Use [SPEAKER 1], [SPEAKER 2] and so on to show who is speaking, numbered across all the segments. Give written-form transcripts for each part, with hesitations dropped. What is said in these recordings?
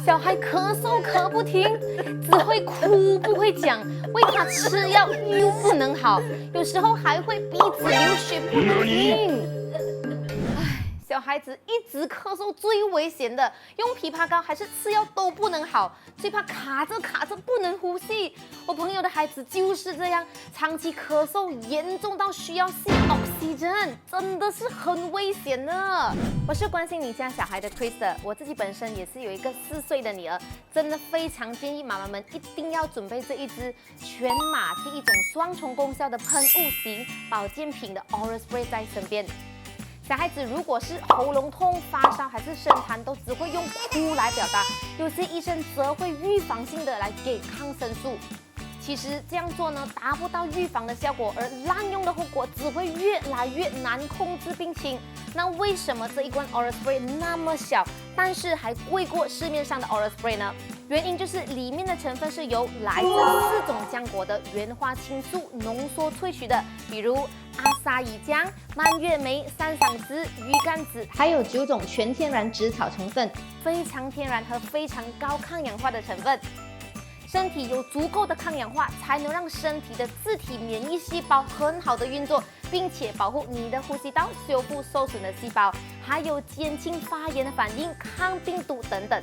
[SPEAKER 1] 小孩咳嗽咳不停，只会哭不会讲，喂他吃药又不能好，有时候还会鼻子流血不能停。小孩子一直咳嗽最危险的，用枇杷膏还是吃药都不能好，最怕卡着不能呼吸。我朋友的孩子就是这样，长期咳嗽严重到需要吸 oxygen， 真的是很危险的。我是关心你家小孩的 Krista， 我自己本身也是有一个4岁的女儿，真的非常建议妈妈们一定要准备这一支全马第一种双重功效的喷雾型保健品的 Oral Spray 在身边。小孩子如果是喉咙痛、发烧还是声痰，都只会用哭来表达。有些医生则会预防性的来给抗生素。其实这样做呢，达不到预防的效果，而滥用的后果只会越来越难控制病情。那为什么这一罐 Oral Spray 那么小，但是还贵过市面上的 Oral Spray 呢？原因就是里面的成分是由来自4种浆果的原花青素浓缩萃取的，比如阿萨伊姜、蔓越莓、山桑子、鱼干子，还有9种全天然植草成分，非常天然和非常高抗氧化的成分。身体有足够的抗氧化，才能让身体的自体免疫细胞很好的运作，并且保护你的呼吸道，修复受损的细胞，还有减轻发炎的反应、抗病毒等等。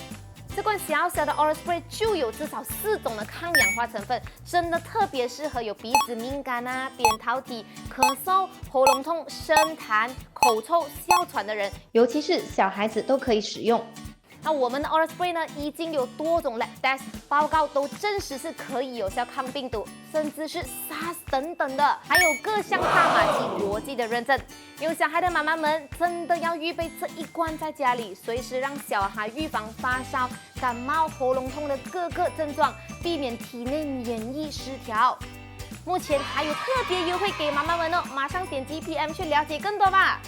[SPEAKER 1] 这罐小小的 Oral Spray 就有至少4种的抗氧化成分，真的特别适合有鼻子敏感扁桃体、咳嗽、喉咙痛、声痰、口臭、哮喘的人，尤其是小孩子都可以使用。那我们的 Oral Spray 呢，已经有多种 lab test 报告都证实是可以有效抗病毒，甚至是 SARS 等等的，还有各项大马及国际的认证。有小孩的妈妈们真的要预备这一罐在家里，随时让小孩预防发烧、感冒、喉咙痛的各个症状，避免体内免疫失调。目前还有特别优惠给妈妈们哦，马上点击 PM 去了解更多吧。